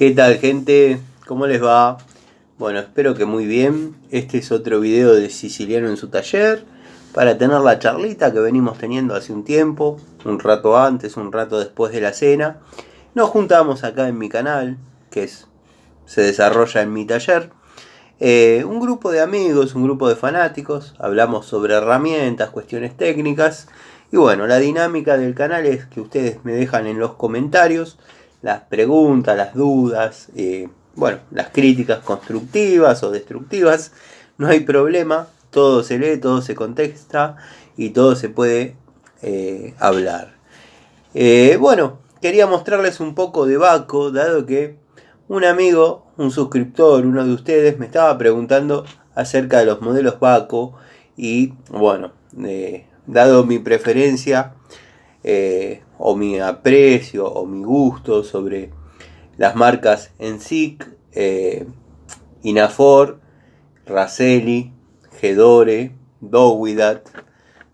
¿Qué tal, gente? ¿Cómo les va? Bueno, espero que muy bien. Este es otro video de Siciliano en su taller para tener la charlita que venimos teniendo hace un tiempo, un rato antes, un rato después de la cena. Nos juntamos acá en mi canal, se desarrolla en mi taller. Un grupo de amigos, un grupo de fanáticos, hablamos sobre herramientas, cuestiones técnicas. Y bueno, la dinámica del canal es que ustedes me dejan en los comentarios las preguntas, las dudas, las críticas constructivas o destructivas. No hay problema, todo se lee, todo se contesta y todo se puede hablar. Quería mostrarles un poco de Baco, dado que un amigo, un suscriptor, uno de ustedes, me estaba preguntando acerca de los modelos Baco y dado mi preferencia o mi aprecio o mi gusto sobre las marcas Ensic, Inafor, Raselli, Gedore, Dowidat,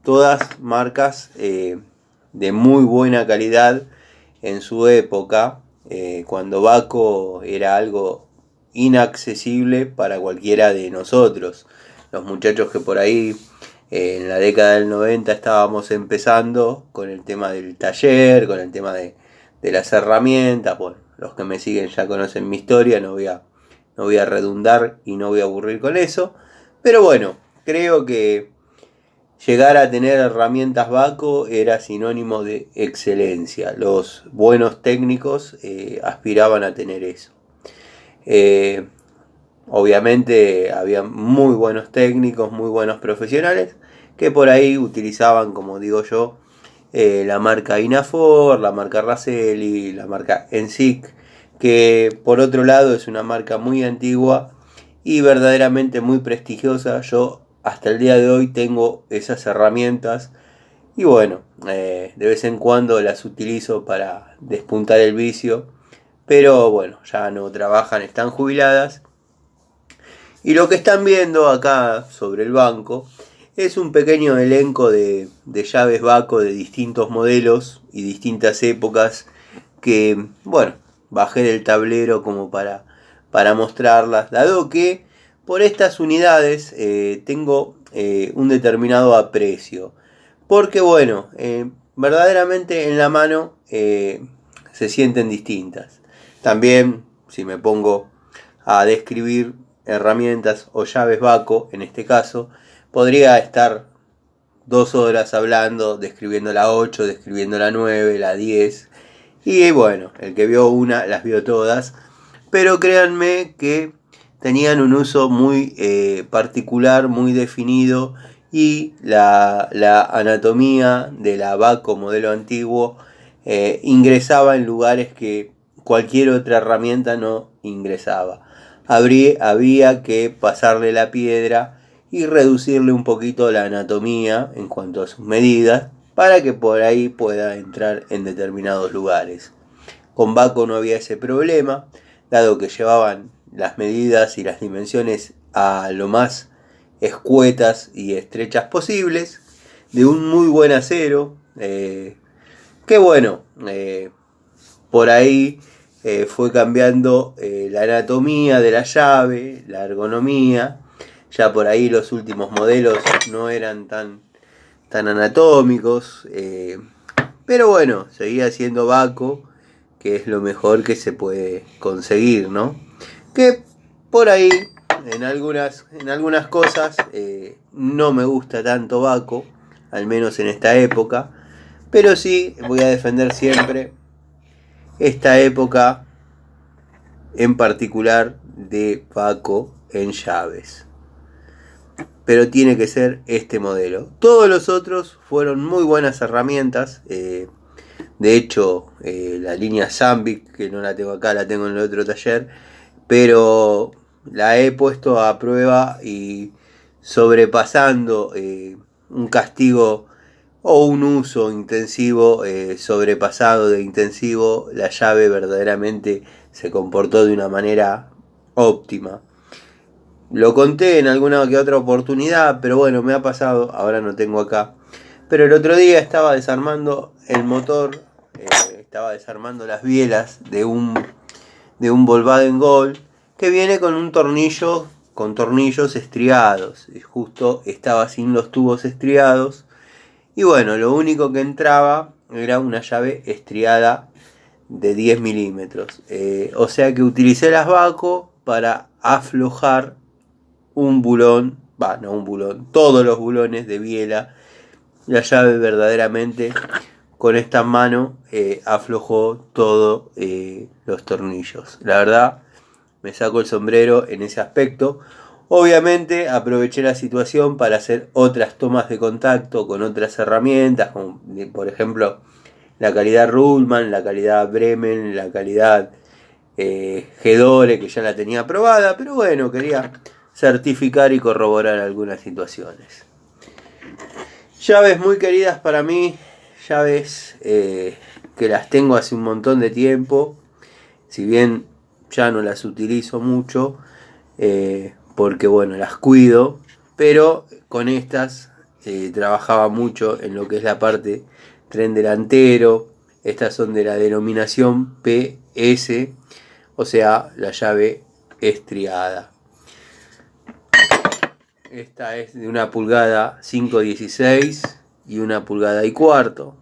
todas marcas de muy buena calidad en su época, cuando Baco era algo inaccesible para cualquiera de nosotros, los muchachos que por ahí en la década del 90 estábamos empezando con el tema del taller, con el tema de las herramientas. Bueno, los que me siguen ya conocen mi historia, no voy a redundar y no voy a aburrir con eso, pero bueno, creo que llegar a tener herramientas Baco era sinónimo de excelencia. Los buenos técnicos aspiraban a tener eso. Obviamente había muy buenos técnicos, muy buenos profesionales que por ahí utilizaban, como digo yo, la marca Inafor, la marca Raselli, la marca Ensic, que por otro lado es una marca muy antigua y verdaderamente muy prestigiosa. Yo hasta el día de hoy tengo esas herramientas y bueno, de vez en cuando las utilizo para despuntar el vicio, pero bueno, ya no trabajan, están jubiladas. Y lo que están viendo acá sobre el banco es un pequeño elenco de llaves Baco de distintos modelos y distintas épocas que, bueno, bajé del tablero como para mostrarlas, dado que por estas unidades tengo un determinado aprecio. Porque, bueno, verdaderamente en la mano se sienten distintas. También, si me pongo a describir herramientas o llaves Baco, en este caso, podría estar 2 horas hablando, describiendo la 8, describiendo la 9, la 10. Y bueno, el que vio una, las vio todas. Pero créanme que tenían un uso muy particular, muy definido. Y la anatomía de la Baco modelo antiguo ingresaba en lugares que cualquier otra herramienta no ingresaba. Había que pasarle la piedra y reducirle un poquito la anatomía en cuanto a sus medidas para que por ahí pueda entrar en determinados lugares. Con Baco no había ese problema, dado que llevaban las medidas y las dimensiones a lo más escuetas y estrechas posibles, de un muy buen acero, que bueno, por ahí fue cambiando la anatomía de la llave, la ergonomía. Ya por ahí los últimos modelos no eran tan anatómicos, pero bueno, seguía siendo Baco, que es lo mejor que se puede conseguir, ¿no? Que por ahí en algunas cosas no me gusta tanto Baco, al menos en esta época, pero sí voy a defender siempre esta época en particular de Baco en llaves. Pero tiene que ser este modelo. Todos los otros fueron muy buenas herramientas. De hecho, la línea Zambic, que no la tengo acá, la tengo en el otro taller, pero la he puesto a prueba y sobrepasando un castigo o un uso intensivo, sobrepasado de intensivo, la llave verdaderamente se comportó de una manera óptima. Lo conté en alguna que otra oportunidad, pero bueno, me ha pasado, ahora no tengo acá. Pero el otro día estaba desarmando el motor, estaba desarmando las bielas de de un Volkswagen Gol que viene con un tornillo, con tornillos estriados. Justo estaba sin los tubos estriados. Y bueno, lo único que entraba era una llave estriada de 10 milímetros. O sea que utilicé las Baco para aflojar un bulón, no un bulón, todos los bulones de biela. La llave verdaderamente con esta mano aflojó todos los tornillos. La verdad, me saco el sombrero en ese aspecto. Obviamente aproveché la situación para hacer otras tomas de contacto con otras herramientas, como por ejemplo la calidad Ruhlmann, la calidad Bremen, la calidad Gedore, que ya la tenía probada, pero bueno, quería certificar y corroborar algunas situaciones. Llaves muy queridas para mí, llaves que las tengo hace un montón de tiempo, si bien ya no las utilizo mucho, porque bueno, las cuido, pero con estas trabajaba mucho en lo que es la parte tren delantero. Estas son de la denominación PS, o sea, la llave estriada. Esta es de 1 pulgada 5/16 y 1 pulgada y cuarto.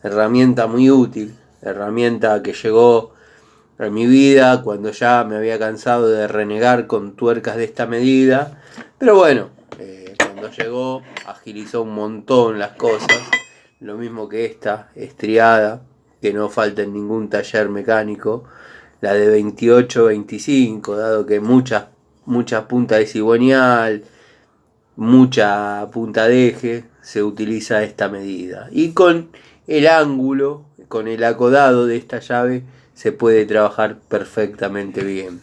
Herramienta muy útil, herramienta que llegó en mi vida cuando ya me había cansado de renegar con tuercas de esta medida. Pero bueno, cuando llegó agilizó un montón las cosas. Lo mismo que esta estriada, que no falta en ningún taller mecánico. La de 28-25, dado que mucha punta de cigüeñal, mucha punta de eje, se utiliza esta medida. Y con el ángulo, con el acodado de esta llave, se puede trabajar perfectamente bien.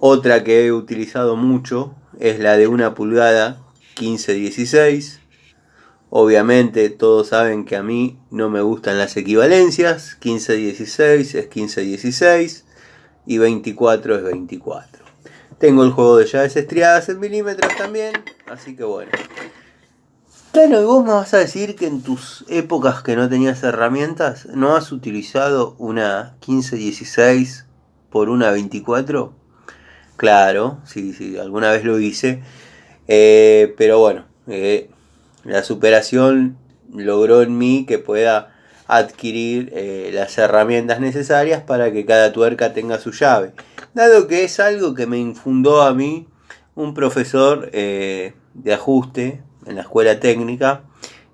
Otra que he utilizado mucho es la de 1 pulgada 15/16. Obviamente todos saben que a mí no me gustan las equivalencias. 15/16 es 15/16 y 24 es 24. Tengo el juego de llaves estriadas en milímetros también, así que bueno. Claro, y vos me vas a decir que en tus épocas que no tenías herramientas, ¿no has utilizado una 15/16 por una 24? Claro, sí, alguna vez lo hice. Pero bueno, la superación logró en mí que pueda adquirir las herramientas necesarias para que cada tuerca tenga su llave. Dado que es algo que me infundó a mí un profesor de ajuste en la escuela técnica,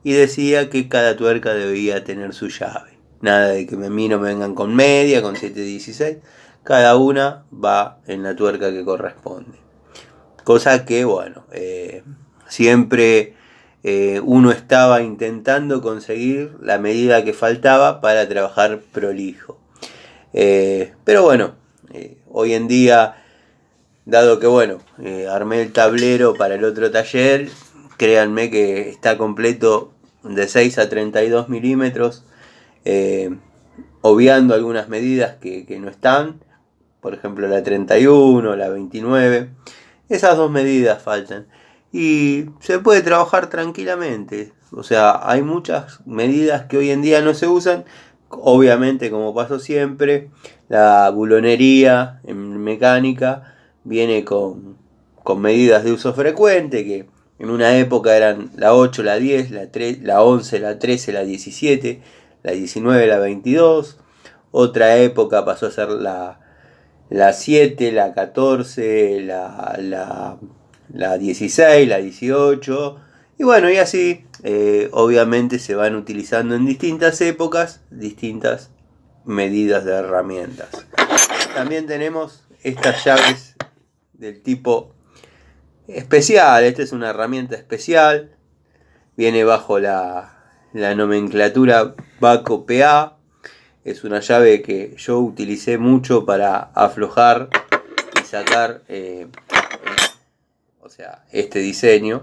y decía que cada tuerca debía tener su llave. Nada de que a mí no me vengan con media, con 7/16. Cada una va en la tuerca que corresponde. Cosa que, bueno, siempre uno estaba intentando conseguir la medida que faltaba para trabajar prolijo. Pero bueno, hoy en día, dado que bueno, armé el tablero para el otro taller, créanme que está completo de 6 a 32 milímetros, obviando algunas medidas que no están, por ejemplo la 31, la 29, esas dos medidas faltan. Y se puede trabajar tranquilamente, o sea, hay muchas medidas que hoy en día no se usan. Obviamente, como pasó siempre, la bulonería en mecánica viene con medidas de uso frecuente, que en una época eran la 8, la 10, la 3, la 11, la 13, la 17, la 19, la 22. Otra época pasó a ser la 7, la 14, la 16, la 18. Y bueno, y así obviamente se van utilizando en distintas épocas distintas medidas de herramientas. También tenemos estas llaves del tipo especial. Esta es una herramienta especial, viene bajo la nomenclatura Baco PA. Es una llave que yo utilicé mucho para aflojar y sacar este diseño,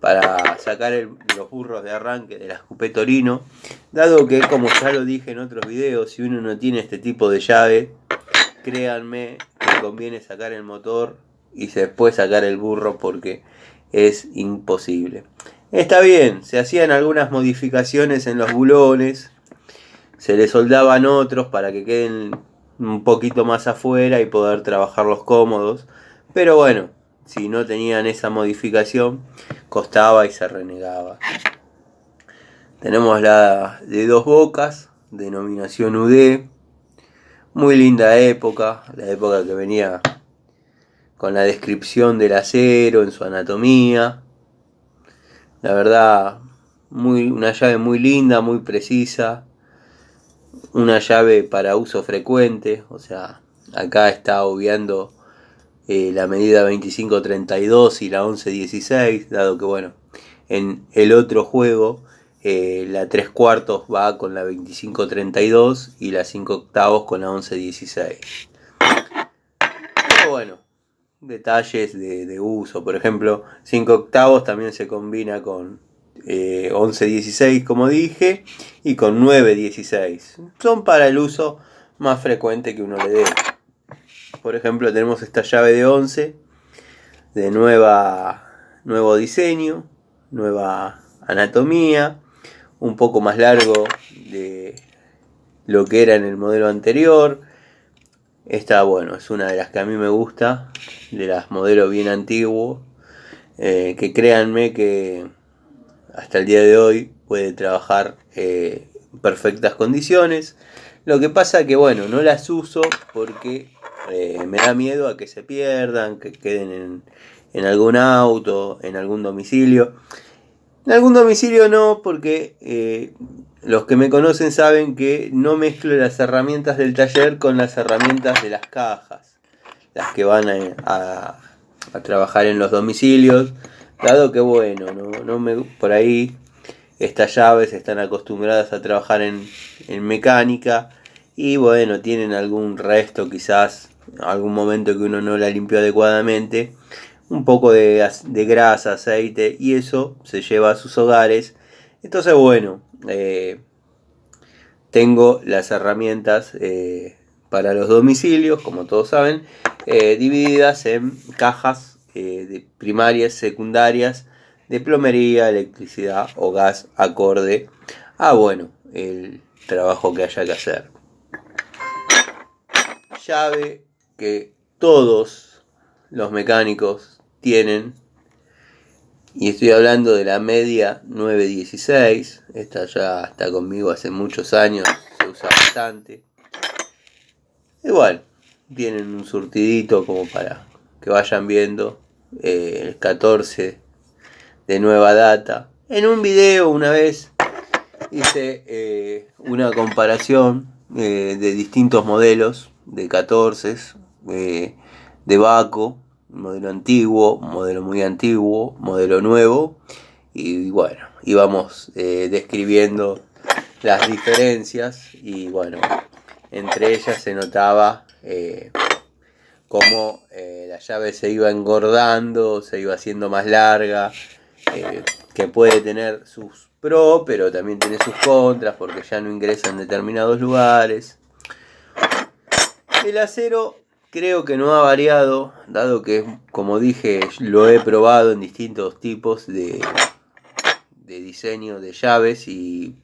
para sacar los burros de arranque de la Coupé Torino, dado que, como ya lo dije en otros videos, si uno no tiene este tipo de llave, créanme que conviene sacar el motor y después sacar el burro, porque es imposible. Está bien, se hacían algunas modificaciones en los bulones, se le soldaban otros para que queden un poquito más afuera y poder trabajarlos cómodos. Pero bueno, si no tenían esa modificación, costaba y se renegaba. Tenemos la de 2 bocas, denominación UD. Muy linda época, la época que venía con la descripción del acero en su anatomía. La verdad, una llave muy linda, muy precisa. Una llave para uso frecuente, o sea, acá está obviando la medida 2532 y la 1116, dado que bueno, en el otro juego la 3 cuartos va con la 2532 y la 5 octavos con la 1116. Pero bueno, detalles de uso, por ejemplo, 5 octavos también se combina con 1116 como dije y con 916. Son para el uso más frecuente que uno le dé. Por ejemplo, tenemos esta llave de 11 de nuevo diseño, nueva anatomía, un poco más largo de lo que era en el modelo anterior. Esta, bueno, es una de las que a mí me gusta, de las modelos bien antiguos, que créanme que hasta el día de hoy puede trabajar en perfectas condiciones. Lo que pasa que bueno, no las uso porque me da miedo a que se pierdan, que queden en algún auto, en algún domicilio. En algún domicilio no, porque los que me conocen saben que no mezclo las herramientas del taller con las herramientas de las cajas, las que van a trabajar en los domicilios, dado que bueno, por ahí estas llaves están acostumbradas a trabajar en mecánica y bueno, tienen algún resto, quizás algún momento que uno no la limpió adecuadamente, un poco de grasa, aceite, y eso se lleva a sus hogares. Entonces bueno, tengo las herramientas para los domicilios, como todos saben, divididas en cajas primarias, secundarias, de plomería, electricidad o gas, acorde a bueno, el trabajo que haya que hacer. Llave que todos los mecánicos tienen, y estoy hablando de la media 916. Esta ya está conmigo hace muchos años, se usa bastante. Igual, tienen un surtidito como para que vayan viendo. El 14 de nueva data. En un video una vez hice una comparación de distintos modelos de 14 de Baco, modelo antiguo, modelo muy antiguo, modelo nuevo, y bueno, íbamos describiendo las diferencias y bueno, entre ellas se notaba cómo la llave se iba engordando, se iba haciendo más larga, que puede tener sus pros, pero también tiene sus contras porque ya no ingresa en determinados lugares. El acero creo que no ha variado, dado que, como dije, lo he probado en distintos tipos de diseño de llaves y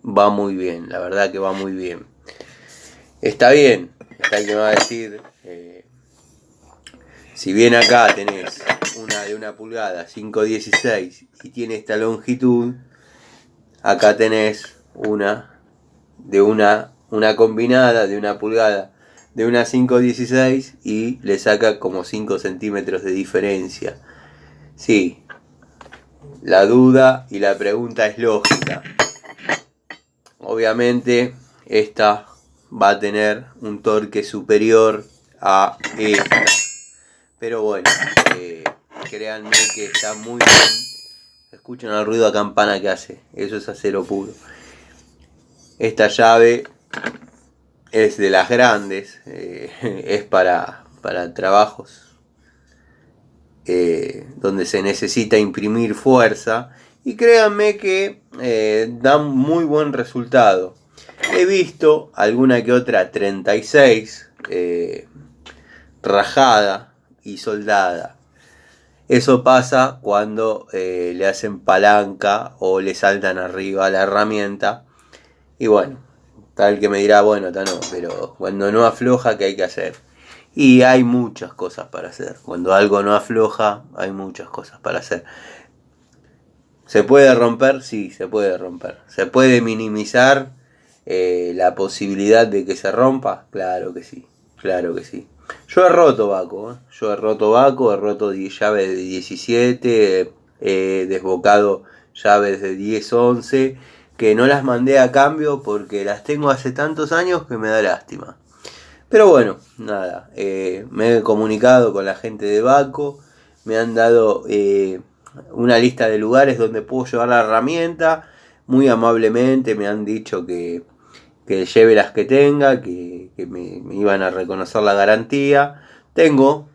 va muy bien, la verdad que va muy bien. Está bien, está el que me va a decir, si bien acá tenés una de 1 pulgada, 5.16, y tiene esta longitud, acá tenés una combinada de 1 pulgada, de una 5.16 y le saca como 5 centímetros de diferencia. Sí, la duda y la pregunta es lógica. Obviamente esta va a tener un torque superior a esta. Pero bueno, créanme que está muy bien. Escuchen el ruido a campana que hace. Eso es acero puro. Esta llave es de las grandes, es para trabajos donde se necesita imprimir fuerza, y créanme que dan muy buen resultado. He visto alguna que otra 36 rajada y soldada. Eso pasa cuando le hacen palanca o le saltan arriba a la herramienta, y bueno, Tal que me dirá, bueno, no, pero cuando no afloja, ¿qué hay que hacer? Y hay muchas cosas para hacer. Cuando algo no afloja, hay muchas cosas para hacer. ¿Se puede romper? Sí, se puede romper. ¿Se puede minimizar la posibilidad de que se rompa? Claro que sí, claro que sí. Yo he roto Baco, yo he roto Baco, he roto llaves de 17, he desbocado llaves de 10, 11, que no las mandé a cambio porque las tengo hace tantos años que me da lástima. Pero bueno, nada, me he comunicado con la gente de Baco, me han dado una lista de lugares donde puedo llevar la herramienta, muy amablemente me han dicho que lleve las que tenga, que me iban a reconocer la garantía. Tengo,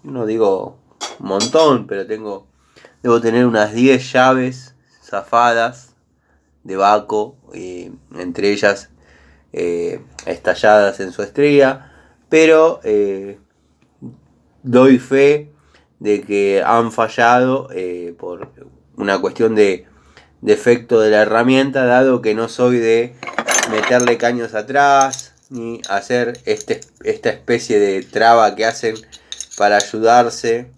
no digo un montón, pero debo tener unas 10 llaves zafadas de Baco, entre ellas estalladas en su estría, pero doy fe de que han fallado por una cuestión de defecto de la herramienta, dado que no soy de meterle caños atrás ni hacer esta especie de traba que hacen para ayudarse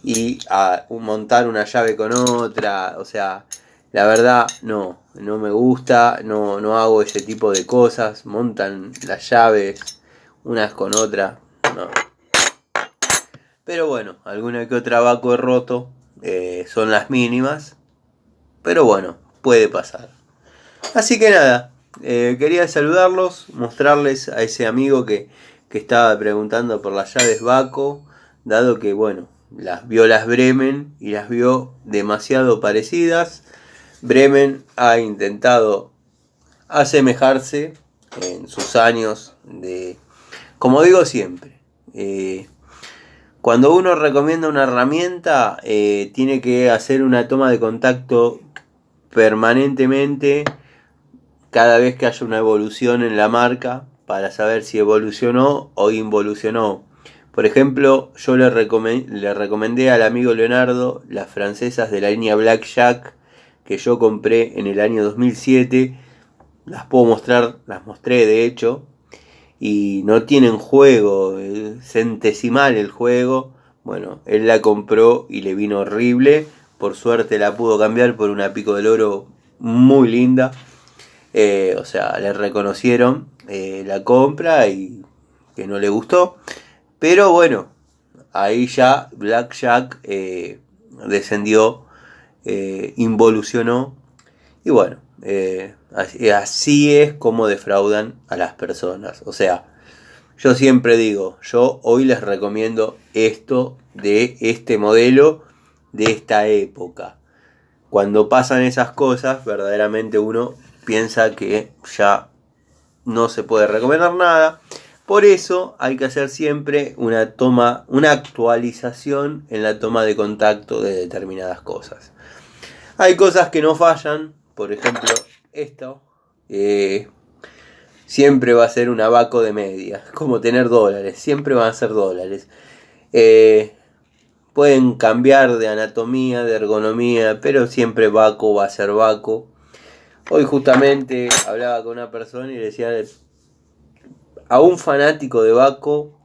y a montar una llave con otra. O sea, la verdad no me gusta, no hago ese tipo de cosas. Montan las llaves unas con otras, no. Pero bueno, alguna que otra Baco he roto, son las mínimas, pero bueno, puede pasar. Así que nada, quería saludarlos, mostrarles a ese amigo que estaba preguntando por las llaves Baco, dado que bueno, vio las Bremen y las vio demasiado parecidas. Bremen ha intentado asemejarse en sus años de, como digo siempre, cuando uno recomienda una herramienta, tiene que hacer una toma de contacto permanentemente cada vez que haya una evolución en la marca para saber si evolucionó o involucionó. Por ejemplo, yo le recomendé al amigo Leonardo las francesas de la línea Blackjack que yo compré en el año 2007. Las puedo mostrar, las mostré de hecho, y no tienen juego, centesimal el juego. Bueno, él la compró y le vino horrible. Por suerte la pudo cambiar por una Pico del Oro muy linda. O sea, le reconocieron la compra y que no le gustó. Pero bueno, ahí ya Blackjack descendió, involucionó. Y bueno, así es como defraudan a las personas. O sea, yo siempre digo, yo hoy les recomiendo esto de este modelo de esta época. Cuando pasan esas cosas, verdaderamente uno piensa que ya no se puede recomendar nada. Por eso hay que hacer siempre una actualización en la toma de contacto de determinadas cosas. Hay cosas que no fallan, por ejemplo, esto siempre va a ser un Baco de media, como tener dólares, siempre van a ser dólares. Pueden cambiar de anatomía, de ergonomía, pero siempre Baco va a ser Baco. Hoy justamente hablaba con una persona y le decía, a un fanático de Baco,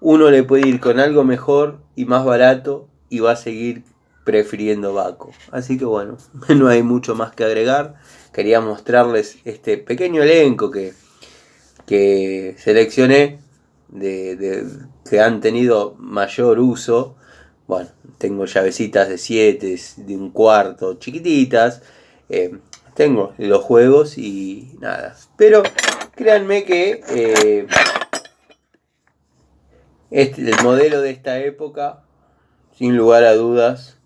uno le puede ir con algo mejor y más barato y va a seguir prefiriendo Baco. Así que bueno, no hay mucho más que agregar. Quería mostrarles este pequeño elenco que seleccioné que han tenido mayor uso. Bueno, tengo llavecitas de 7, de un cuarto, chiquititas. Tengo los juegos y nada. Pero créanme que el modelo de esta época, sin lugar a dudas,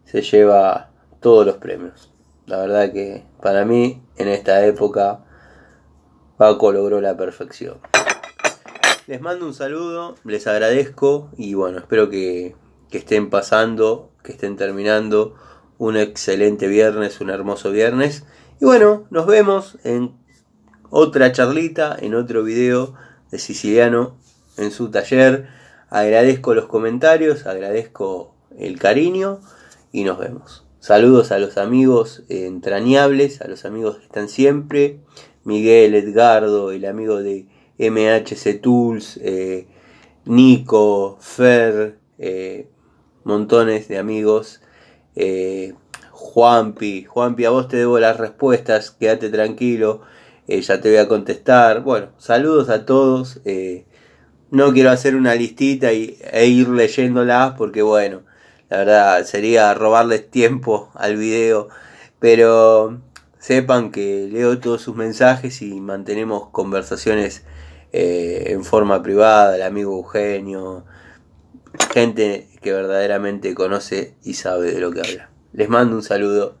se lleva todos los premios. La verdad que para mí, en esta época, Baco logró la perfección. Les mando un saludo, les agradezco y bueno, espero que estén pasando, que estén terminando un excelente viernes, un hermoso viernes. Y bueno, nos vemos en otra charlita, en otro video de Siciliano en su taller. Agradezco los comentarios, agradezco el cariño y nos vemos. Saludos a los amigos entrañables, a los amigos que están siempre. Miguel, Edgardo, el amigo de MHC Tools, Nico, Fer, montones de amigos. Juanpi, a vos te debo las respuestas, quédate tranquilo, ya te voy a contestar. Bueno, saludos a todos. No quiero hacer una listita e ir leyéndolas porque bueno, la verdad sería robarles tiempo al video, pero sepan que leo todos sus mensajes y mantenemos conversaciones en forma privada, el amigo Eugenio, gente que verdaderamente conoce y sabe de lo que habla. Les mando un saludo.